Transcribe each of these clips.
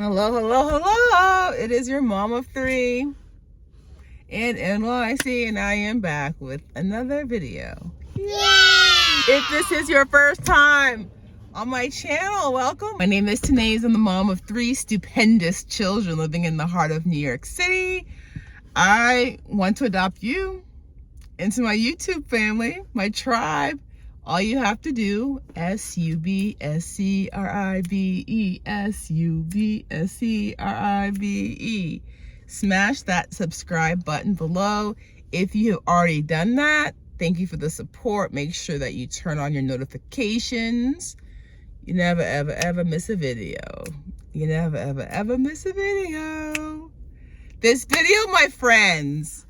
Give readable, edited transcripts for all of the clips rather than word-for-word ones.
Hello, hello, hello. It is your mom of three in NYC, and I am back with another video. Yay! If this is your first time on my channel, welcome. My name is Tanaise. I'm the mom of three stupendous children living in the heart of New York City. I want to adopt you into my YouTube family, my tribe. All you have to do, SUBSCRIBE, smash that subscribe button below. If you have already done that, thank you for the support. Make sure that you turn on your notifications. You never, ever, ever miss a video. You never, ever, ever miss a video. This video, my friends,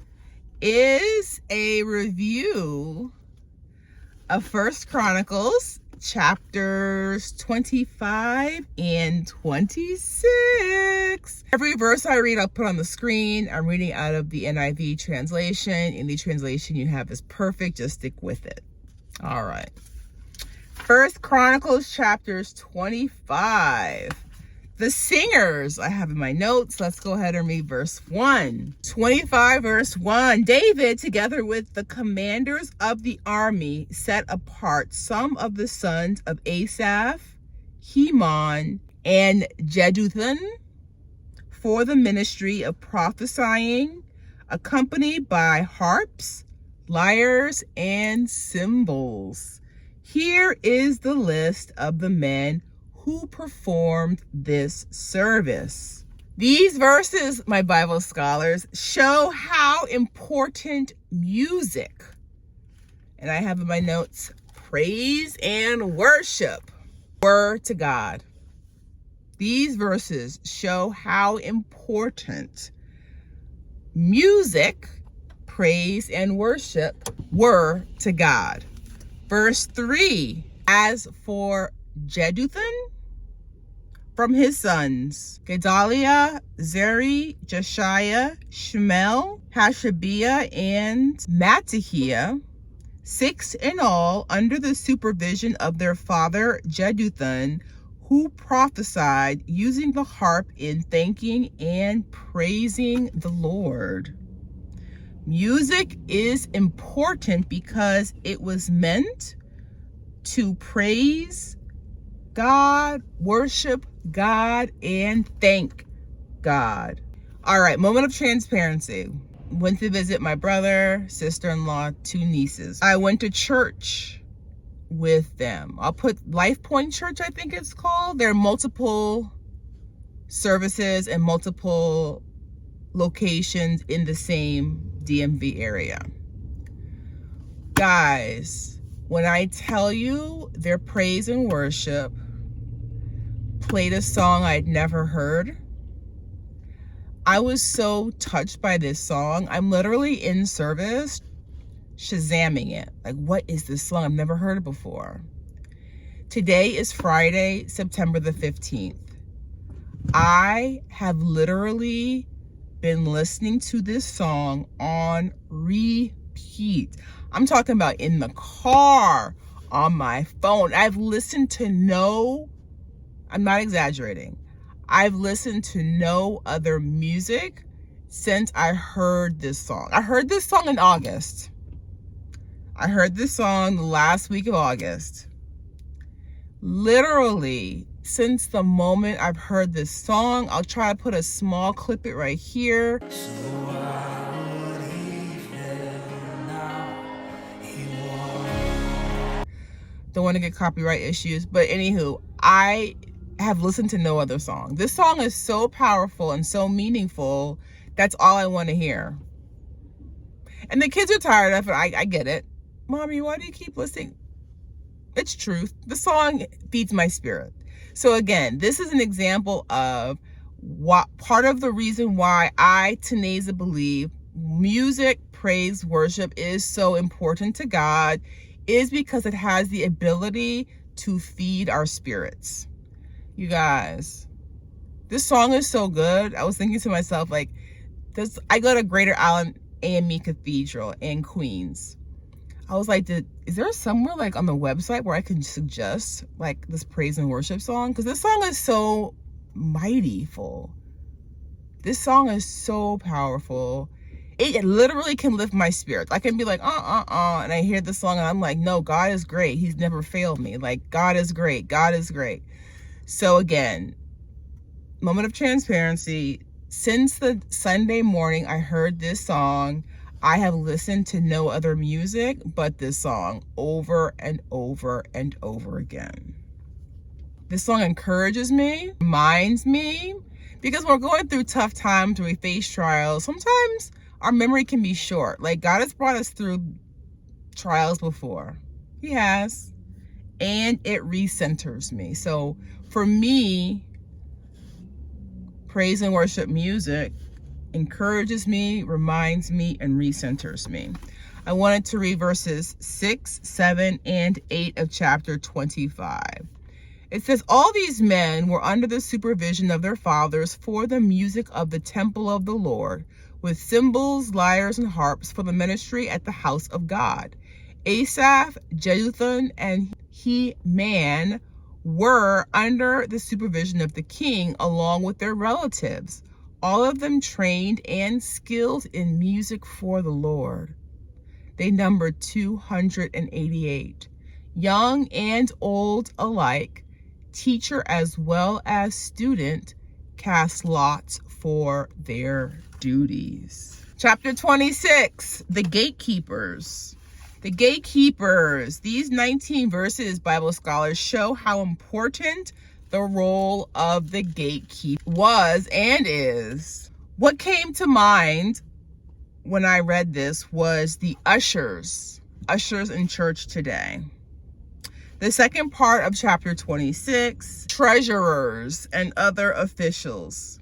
is a review of 1 Chronicles chapters 25 and 26. Every verse I read, I'll put on the screen. I'm reading out of the NIV translation. Any translation you have is perfect. Just stick with it. All right. 1 Chronicles chapters 25. The singers I have in my notes. Let's go ahead and read verse 1. 25 verse 1. David, together with the commanders of the army, set apart some of the sons of Asaph, Heman, and Jeduthun for the ministry of prophesying, accompanied by harps, lyres, and cymbals. Here is the list of the men who performed this service. These verses, my Bible scholars, show how important music, and I have in my notes, praise and worship, were to God. These verses show how important music, praise, and worship were to God. Verse 3, as for Jeduthun, from his sons, Gedaliah, Zeri, Jeshiah, Shemel, Hashabiah, and Mattaniah, 6 in all, under the supervision of their father Jeduthun, who prophesied using the harp in thanking and praising the Lord. Music is important because it was meant to praise God, worship God, and thank God. All right, moment of transparency. Went to visit my brother, sister-in-law, 2 nieces. I went to church with them. I'll put Life Point Church, I think it's called. There are multiple services and multiple locations in the same DMV area. Guys, when I tell you their praise and worship played a song I'd never heard, I was so touched by this song. I'm literally in service Shazamming it. Like, what is this song? I've never heard it before. Today is Friday, September the 15th. I have literally been listening to this song on repeat. I'm talking about in the car, on my phone. I've listened to I'm not exaggerating. I've listened to no other music since I heard this song. I heard this song in August. I heard this song the last week of August. Literally, since the moment I've heard this song, I'll try to put a small clip it right here. Don't want to get copyright issues, but anywho, I have listened to no other song. This song is so powerful and so meaningful. That's all I want to hear. And the kids are tired of it. I get it. Mommy, why do you keep listening? It's truth. The song feeds my spirit. So again, this is an example of what part of the reason why I, Tanaise, believe music, praise, worship is so important to God is because it has the ability to feed our spirits. You guys, this song is so good. I was thinking to myself, like, I go to Greater Island AME Cathedral in Queens. I was like, is there somewhere like on the website where I can suggest like this praise and worship song? Because this song is so mightyful. This song is so powerful. It literally can lift my spirit. I can be like, and I hear the song and I'm like, no, God is great. He's never failed me. Like, God is great. God is great. So again, moment of transparency. Since the Sunday morning I heard this song, I have listened to no other music but this song over and over and over again. This song encourages me, reminds me, because we're going through tough times, we face trials. Sometimes our memory can be short. Like, God has brought us through trials before. He has. And it recenters me. So for me, praise and worship music encourages me, reminds me, and recenters me. I wanted to read verses 6, 7, and 8 of chapter 25. It says, all these men were under the supervision of their fathers for the music of the temple of the Lord, with cymbals, lyres, and harps for the ministry at the house of God. Asaph, Jeduthun, and Heman were under the supervision of the king, along with their relatives, all of them trained and skilled in music for the Lord. They numbered 288, young and old alike, teacher as well as student, cast lots for their duties. Chapter 26, the gatekeepers. The gatekeepers. These 19 verses, Bible scholars, show how important the role of the gatekeeper was and is. What came to mind when I read this was the ushers in church today. The second part of chapter 26, treasurers and other officials.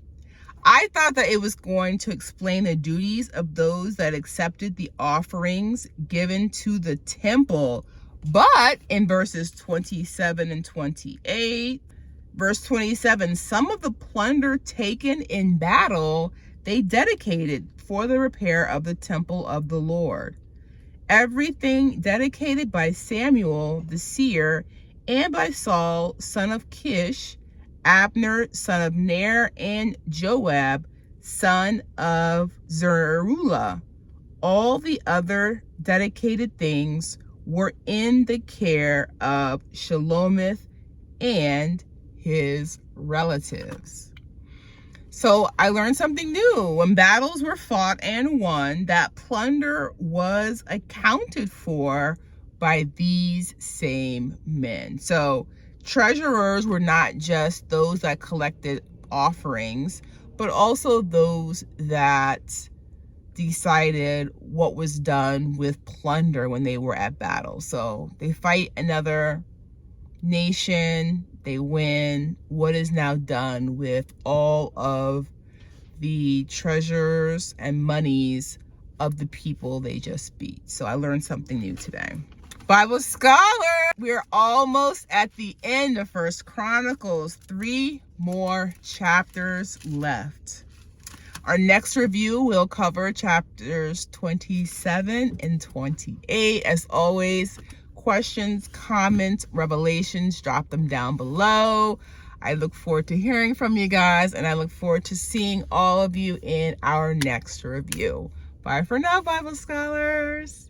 I thought that it was going to explain the duties of those that accepted the offerings given to the temple. But in verses 27 and 28, verse 27, some of the plunder taken in battle, they dedicated for the repair of the temple of the Lord. Everything dedicated by Samuel the seer and by Saul, son of Kish, Abner, son of Ner, and Joab, son of Zeruiah. All the other dedicated things were in the care of Shelomith and his relatives. So I learned something new. When battles were fought and won, that plunder was accounted for by these same men. So treasurers were not just those that collected offerings, but also those that decided what was done with plunder when they were at battle. So they fight another nation, they win. What is now done with all of the treasures and monies of the people they just beat? So I learned something new today. Bible scholar, we're almost at the end of 1 Chronicles. 3 more chapters left. Our next review will cover chapters 27 and 28. As always, questions, comments, revelations, drop them down below. I look forward to hearing from you guys, and I look forward to seeing all of you in our next review. Bye for now, Bible scholars.